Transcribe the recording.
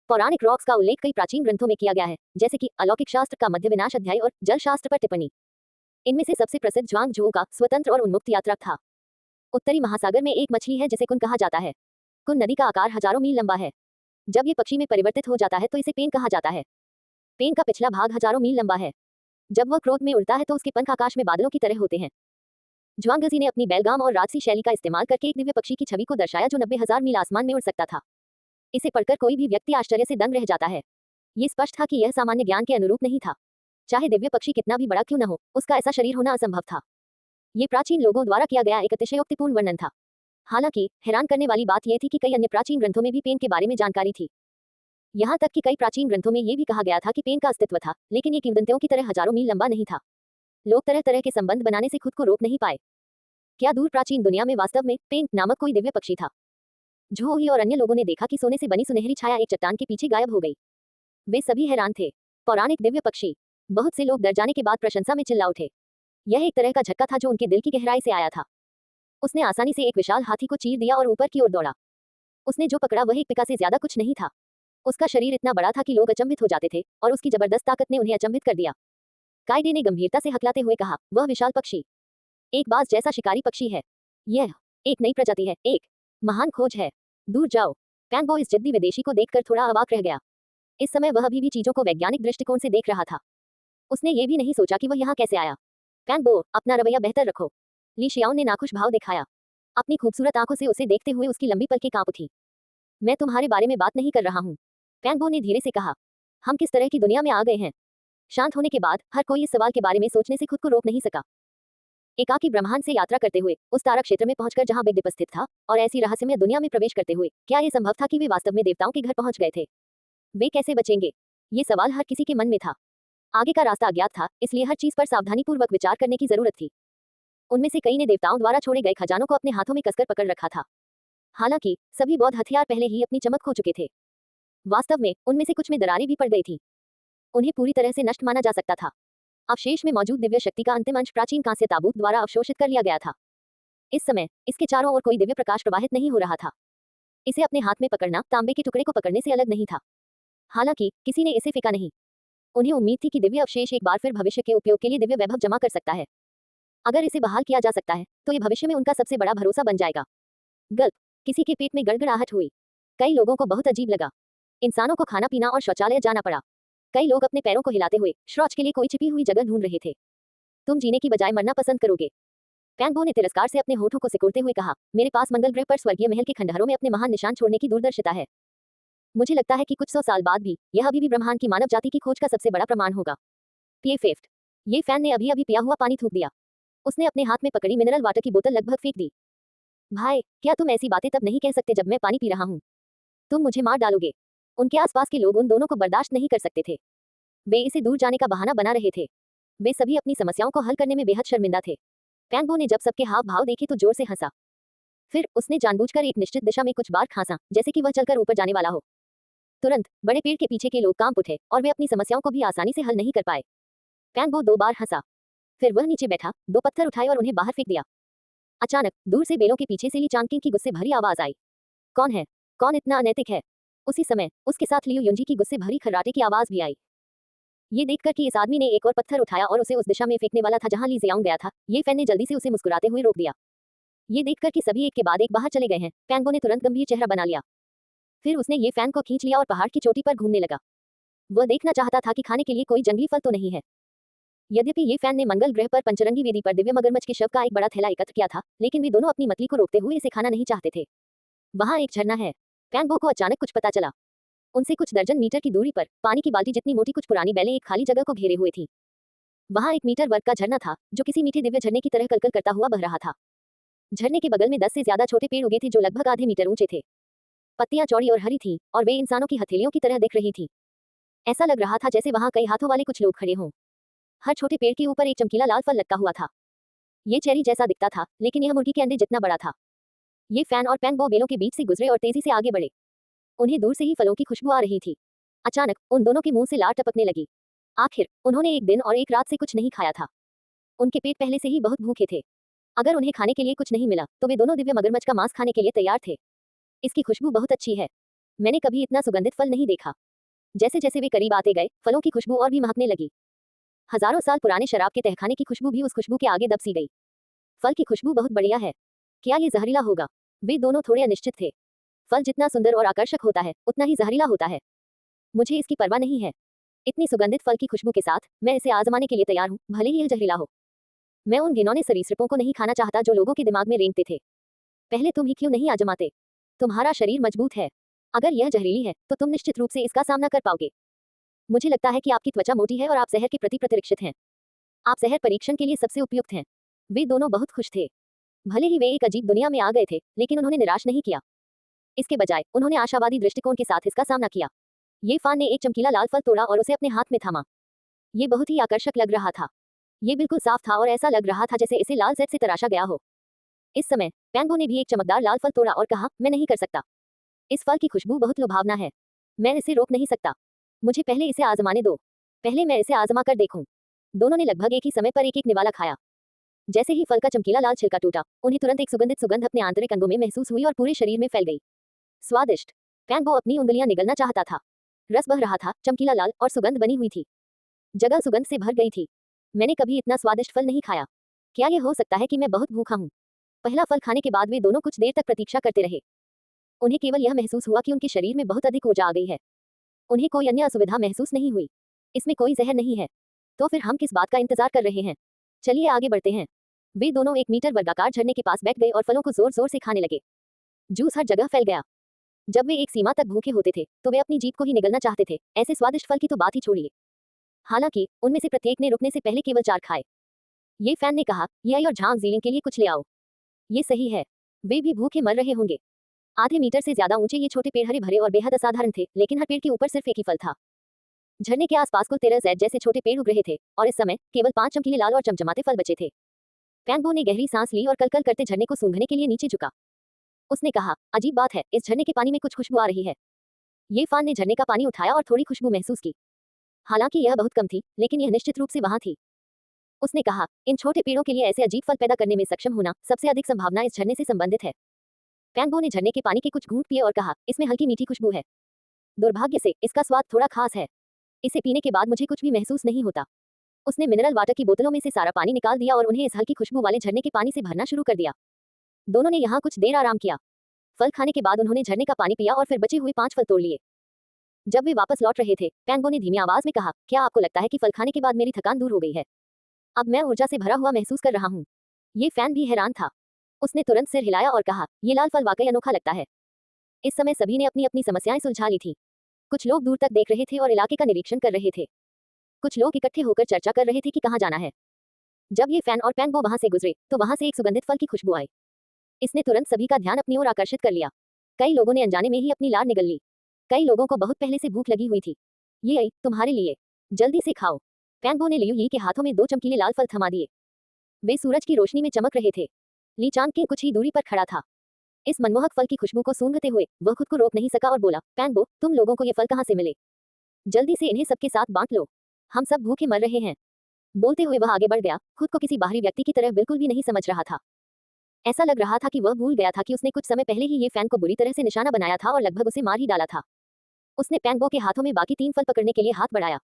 पौराणिक रॉक्स का उल्लेख कई प्राचीन ग्रंथों में किया गया है, जैसे कि अलौकिक शास्त्र का मध्य विनाश अध्याय और जल शास्त्र पर टिप्पणी। इनमें से सबसे प्रसिद्ध ज्वांग झोऊ का स्वतंत्र और उन्मुक्त यात्रा था। उत्तरी महासागर में एक मछली है जिसे कुन कहा जाता है। कुन नदी का आकार हजारों मील लंबा है। जब ये पक्षी में परिवर्तित हो जाता है तो इसे पेन कहा जाता है। पेन का पिछला भाग हजारों मील लंबा है। जब वह क्रोध में उड़ता है तो उसके पंख आकाश में बादलों की तरह होते हैं। ज्वांगजी ने अपनी बेलगाम और राजसी शैली का इस्तेमाल करके एक दिव्य पक्षी की छवि को दर्शाया जो 90,000 मील आसमान में उड़ सकता था। इसे पढ़कर कोई भी व्यक्ति आश्चर्य से दंग रह जाता है। ये स्पष्ट था कि यह सामान्य ज्ञान के अनुरूप नहीं था। चाहे दिव्य पक्षी कितना भी बड़ा क्यों न हो, उसका ऐसा शरीर होना असंभव था। ये प्राचीन लोगों द्वारा किया गया एक अतिशयोक्तिपूर्ण वर्णन था। हालांकि हैरान करने वाली बात यह थी कि कई अन्य प्राचीन ग्रंथों में भी पेन के बारे में जानकारी थी। यहाँ तक कि कई प्राचीन ग्रंथों में यह भी कहा गया था कि पेन का अस्तित्व था, लेकिन ये किंवदंतियों की तरह हजारों मील लंबा नहीं था। लोग तरह तरह के संबंध बनाने से खुद को रोक नहीं पाए। क्या दूर प्राचीन दुनिया में वास्तव में पेन नामक कोई दिव्य पक्षी था? झोही और अन्य लोगों ने देखा कि सोने से बनी सुनहरी छाया एक चट्टान के पीछे गायब हो गई। वे सभी हैरान थे। पौराणिक दिव्य पक्षी। बहुत से लोग डर जाने के बाद प्रशंसा में चिल्ला उठे। यह एक तरह का झटका था जो उनके दिल की गहराई से आया था। उसने आसानी से एक विशाल हाथी को चीर दिया और ऊपर की ओर दौड़ा। उसने जो पकड़ा वह एक पिका से ज्यादा कुछ नहीं था। उसका शरीर इतना बड़ा था कि लोग अचंभित हो जाते थे और उसकी जबरदस्त ताकत ने उन्हें अचंभित कर दिया। काइडे ने गंभीरता से हकलाते हुए कहा, वह विशाल पक्षी एक बाज जैसा शिकारी पक्षी है। यह एक नई प्रजाति है, एक महान खोज है। दूर जाओ। पैंगबो इस जिद्दी विदेशी को देखकर थोड़ा अवाक रह गया। इस समय वह अभी भी चीजों को वैज्ञानिक दृष्टिकोण से देख रहा था। उसने ये भी नहीं सोचा कि वह यहाँ कैसे आया। पैंगबो, अपना रवैया बेहतर रखो। ली शियाओ ने नाखुश भाव दिखाया। अपनी खूबसूरत आंखों से उसे देखते हुए उसकी लंबी पलकें कांप उठी। मैं तुम्हारे बारे में बात नहीं कर रहा हूँ, पैंगबो ने धीरे से कहा। हम किस तरह की दुनिया में आ गए हैं? शांत होने के बाद हर कोई इस सवाल के बारे में सोचने से खुद को रोक नहीं सका। एकाकी ब्रह्मांड से यात्रा करते हुए उस तारा क्षेत्र में पहुंचकर जहां बिग डिप स्थित था, और ऐसी रहस्यमय दुनिया में प्रवेश करते हुए क्या यह संभव था कि वे वास्तव में देवताओं के घर पहुंच गए थे? वे कैसे बचेंगे? ये सवाल हर किसी के मन में था। आगे का रास्ता अज्ञात था, इसलिए हर चीज पर सावधानीपूर्वक विचार करने की जरूरत थी। उनमें से कई ने देवताओं द्वारा छोड़े गए खजानों को अपने हाथों में कसकर पकड़ रखा था। हालांकि सभी बौद्ध हथियार पहले ही अपनी चमक खो चुके थे। वास्तव में उनमें से कुछ में दरारें भी पड़ गई थी। उन्हें पूरी तरह से नष्ट माना जा सकता था। अवशेष में मौजूद दिव्य शक्ति का अंतिम अंश प्राचीन कांस्य ताबूत द्वारा अवशोषित कर लिया गया था। इस समय इसके चारों ओर कोई दिव्य प्रकाश प्रवाहित नहीं हो रहा था। इसे अपने हाथ में पकड़ना तांबे के टुकड़े को पकड़ने से अलग नहीं था। हालांकि किसी ने इसे फेंका नहीं। उन्हें उम्मीद थी कि दिव्य अवशेष एक बार फिर भविष्य के उपयोग के लिए दिव्य वैभव जमा कर सकता है। अगर इसे बहाल किया जा सकता है तो ये भविष्य में उनका सबसे बड़ा भरोसा बन जाएगा। गल्प। किसी के पेट में गड़गड़ाहट हुई। कई लोगों को बहुत अजीब लगा। इंसानों को खाना पीना और शौचालय जाना पड़ा। कई लोग अपने पैरों को हिलाते हुए शौच के लिए कोई छिपी हुई जगह ढूंढ रहे थे। तुम जीने की बजाय मरना पसंद करोगे, पैंगबो ने तिरस्कार से अपने होठों को सिकुड़ते हुए कहा। मेरे पास मंगल ग्रह पर स्वर्गीय महल के खंडहरों में अपने महान निशान छोड़ने की दूरदर्शिता है। मुझे लगता है कि कुछ 100 साल बाद भी यह अभी भी ब्रह्मांड की मानव जाति की खोज का सबसे बड़ा प्रमाण होगा। पिए फेफ्ट। ये फैन ने अभी अभी पिया हुआ पानी थूक दिया। उसने अपने हाथ में पकड़ी मिनरल वाटर की बोतल लगभग फेंक दी। भाई, क्या तुम ऐसी बातें तब नहीं कह सकते जब मैं पानी पी रहा हूँ? तुम मुझे मार डालोगे। उनके आसपास के लोग उन दोनों को बर्दाश्त नहीं कर सकते थे। वे इसे दूर जाने का बहाना बना रहे थे। वे सभी अपनी समस्याओं को हल करने में बेहद शर्मिंदा थे। पैंगबो ने जब सबके हाव भाव देखे तो जोर से हंसा। फिर उसने जानबूझकर एक निश्चित दिशा में कुछ बार खांसा, जैसे कि वह चलकर ऊपर जाने वाला हो। तुरंत बड़े पेड़ के पीछे के लोग कांप उठे और वे अपनी समस्याओं को भी आसानी से हल नहीं कर पाए। पैंगबो 2 बार हंसा। फिर वह नीचे बैठा, 2 पत्थर उठाए और उन्हें बाहर फेंक दिया। अचानक दूर से बेलों के पीछे से ली चांगकिंग की गुस्से भरी आवाज आई। कौन है? कौन इतना अनैतिक है? उसी समय उसके साथ लियू युंजी की गुस्से भरी खर्राटे की आवाज भी आई। ये देखकर कि इस आदमी ने एक और पत्थर उठाया और उसे उस दिशा में फेंकने वाला था जहां ली जियांग गया था, ये फैन ने जल्दी से उसे मुस्कुराते हुए रोक दिया। ये देखकर कि सभी एक के बाद एक बाहर चले गए हैं, पैंगबो ने तुरंत गंभीर चेहरा बना लिया। फिर उसने ये फैन को खींच लिया और पहाड़ की चोटी पर घूमने लगा। वह देखना चाहता था कि खाने के लिए कोई जंगली फल तो नहीं है। यद्यपि ये फैन ने मंगल ग्रह पर पंचरंगी वेदी पर दिव्य मगरमच्छ के शव का एक बड़ा थैला एकत्र किया था, लेकिन वे दोनों अपनी मतली को रोकते हुए इसे खाना नहीं चाहते थे। वहां एक झरना है। पैंगबो को अचानक कुछ पता चला। उनसे कुछ दर्जन मीटर की दूरी पर पानी की बाल्टी जितनी मोटी कुछ पुरानी बैलें एक खाली जगह को घेरे हुए थी। वहां 1 मीटर वर्ग का झरना था जो किसी मीठे दिव्य झरने की तरह कलकल करता हुआ बह रहा था। झरने के बगल में 10 से ज्यादा छोटे पेड़ उगे थे जो लगभग आधे मीटर ऊंचे थे। पत्तियां चौड़ी और हरी थीं और वे इंसानों की हथेलियों की तरह दिख रही थी। ऐसा लग रहा था जैसे वहां कई हाथों वाले कुछ लोग खड़े हों। हर छोटे पेड़ के ऊपर एक चमकीला लाल फल लटका हुआ था। ये चेरी जैसा दिखता था, लेकिन यह मुर्गी के अंडे जितना बड़ा था। ये फैन और पैंगबो बेलों के बीच से गुजरे और तेजी से आगे बढ़े। उन्हें दूर से ही फलों की खुशबू आ रही थी। अचानक उन दोनों के मुंह से लार टपकने लगी। आखिर उन्होंने एक दिन और एक रात से कुछ नहीं खाया था। उनके पेट पहले से ही बहुत भूखे थे। अगर उन्हें खाने के लिए कुछ नहीं मिला तो वे दोनों दिव्य मगरमच्छ का मांस खाने के लिए तैयार थे। इसकी खुशबू बहुत अच्छी है, मैंने कभी इतना सुगंधित फल नहीं देखा। जैसे जैसे वे करीब आते गए, फलों की खुशबू और भी महकने लगी। हजारों साल पुराने शराब के तहखाने की खुशबू भी उस खुशबू के आगे दब सी गई। फल की खुशबू बहुत बढ़िया है। क्या ये जहरीला होगा? वे दोनों थोड़े अनिश्चित थे। फल जितना सुंदर और आकर्षक होता है, उतना ही जहरीला होता है। मुझे इसकी परवाह नहीं है। इतनी सुगंधित फल की खुशबू के साथ मैं इसे आजमाने के लिए तैयार हूँ, भले ही यह जहरीला हो। मैं उन घिनौने सरीसृपों को नहीं खाना चाहता जो लोगों के दिमाग में रेंगते थे। पहले तुम ही क्यों नहीं आजमाते? तुम्हारा शरीर मजबूत है। अगर यह जहरीली है तो तुम निश्चित रूप से इसका सामना कर पाओगे। मुझे लगता है कि आपकी त्वचा मोटी है और आप जहर के प्रति प्रतिरक्षित हैं। आप जहर परीक्षण के लिए सबसे उपयुक्त हैं। वे दोनों बहुत खुश थे। भले ही वे एक अजीब दुनिया में आ गए थे, लेकिन उन्होंने निराश नहीं किया। इसके बजाय उन्होंने आशावादी दृष्टिकोण के साथ इसका सामना किया। ये फान ने एक चमकीला लाल फल तोड़ा और उसे अपने हाथ में थामा। ये बहुत ही आकर्षक लग रहा था। ये बिल्कुल साफ था और ऐसा लग रहा था जैसे इसे लाल जेट से तराशा गया हो। इस समय पैंगो ने भी एक चमकदार लाल फल तोड़ा और कहा, मैं नहीं कर सकता। इस फल की खुशबू बहुत लुभावना है। मैं इसे रोक नहीं सकता। मुझे पहले इसे आजमाने दो। पहले मैं इसे आजमा कर देखूं। दोनों ने लगभग एक ही समय पर एक एक निवाला खाया। जैसे ही फल का चमकीला लाल छिलका टूटा, उन्हें तुरंत एक सुगंधित सुगंध अपने आंतरिक अंगों में महसूस हुई और पूरे शरीर में फैल गई। स्वादिष्ट। पैंगो अपनी उंगलियां निगलना चाहता था। रस बह रहा था, चमकीला लाल और सुगंध बनी हुई थी। जगह सुगंध से भर गई थी। मैंने कभी इतना स्वादिष्ट फल नहीं खाया। क्या यह हो सकता है कि मैं बहुत भूखा हूँ? पहला फल खाने के बाद वे दोनों कुछ देर तक प्रतीक्षा करते रहे। उन्हें केवल यह महसूस हुआ कि उनके शरीर में बहुत अधिक ऊर्जा आ गई है। उन्हें कोई अन्य असुविधा महसूस नहीं हुई। इसमें कोई जहर नहीं है। तो फिर हम किस बात का इंतजार कर रहे हैं? चलिए आगे बढ़ते हैं। वे दोनों 1 मीटर वर्गाकार झरने के पास बैठ गए और फलों को जोर जोर से खाने लगे। जूस हर जगह फैल गया। जब वे एक सीमा तक भूखे होते थे तो वे अपनी जीभ को ही निगलना चाहते थे। ऐसे स्वादिष्ट फल की तो बात ही छोड़िए। हालांकि उनमें से प्रत्येक ने रुकने से पहले केवल 4 खाए। ये फैन ने कहा, यह और झांग जीलिंग के लिए कुछ ले आओ। ये सही है। वे भी भूखे मर रहे होंगे। आधे मीटर से ज्यादा ऊंचे ये छोटे पेड़ हरे भरे और बेहद असाधारण थे, लेकिन हर पेड़ के ऊपर सिर्फ एक ही फल था। झरने के आसपास कुल 13 जेड जैसे छोटे पेड़ उग रहे थे और इस समय केवल 5 चमकीले लाल और चमचमाते फल बचे थे। पैंगो ने गहरी सांस ली और कलकल करते झरने को सूंघने के लिए नीचे झुका। उसने कहा, अजीब बात है, इस झरने के पानी में कुछ खुशबू आ रही है। ये फान ने झरने का पानी उठाया और थोड़ी खुशबू महसूस की। हालांकि यह बहुत कम थी, लेकिन यह निश्चित रूप से वहां थी। उसने कहा, इन छोटे पेड़ों के लिए ऐसे अजीब फल पैदा करने में सक्षम होना, सबसे अधिक संभावना इस झरने से संबंधित है। पैंगो ने झरने के पानी के कुछ घूंट पिए और कहा, इसमें हल्की मीठी खुशबू है। दुर्भाग्य से इसका स्वाद थोड़ा खास है। इसे पीने के बाद मुझे कुछ भी महसूस नहीं होता। उसने मिनरल वाटर की बोतलों में से सारा पानी निकाल दिया और उन्हें इस हल्की खुशबू वाले झरने के पानी से भरना शुरू कर दिया। दोनों ने यहाँ कुछ देर आराम किया। फल खाने के बाद उन्होंने झरने का पानी पिया और फिर बचे हुए 5 फल तोड़ लिए। जब वे वापस लौट रहे थे, पैंगो ने धीमी आवाज में कहा, क्या आपको लगता है कि फल खाने के बाद मेरी थकान दूर हो गई है? अब मैं ऊर्जा से भरा हुआ महसूस कर रहा हूँ। ये फैन भी हैरान था। उसने तुरंत सिर हिलाया और कहा, ये लाल फल वाकई अनोखा लगता है। इस समय सभी ने अपनी अपनी समस्याएं सुलझा ली थी। कुछ लोग दूर तक देख रहे थे और इलाके का निरीक्षण कर रहे थे। कुछ लोग इकट्ठे होकर चर्चा कर रहे थे कि कहाँ जाना है। जब ये फैन और पैंगो वहां से गुजरे तो वहां से एक सुगंधित फल की खुशबू आई। इसने तुरंत सभी का ध्यान अपनी ओर आकर्षित कर लिया। कई लोगों ने अनजाने में ही अपनी लार निगल ली। कई लोगों को बहुत पहले से भूख लगी हुई थी। ये आई तुम्हारे लिए, जल्दी से खाओ। पैंगो ने लियू यी के हाथों में 2 चमकीले लाल फल थमा दिए। वे सूरज की रोशनी में चमक रहे थे। ली चांद के कुछ ही दूरी पर खड़ा था। इस मनमोहक फल की खुशबू को सूंघते हुए वह खुद को रोक नहीं सका और बोला, पैंगो, तुम लोगों को ये फल कहाँ से मिले? जल्दी से इन्हें सबके साथ बांट लो। हम सब भूखे मर रहे हैं। बोलते हुए वह आगे बढ़ गया, खुद को किसी बाहरी व्यक्ति की तरह बिल्कुल भी नहीं समझ रहा था। ऐसा लग रहा था कि वह भूल गया था कि उसने कुछ समय पहले ही ये फैन को बुरी तरह से निशाना बनाया था और लगभग उसे मार ही डाला था। उसने पैंगो के हाथों में बाकी 3 फल पकड़ने के लिए हाथ बढ़ाया।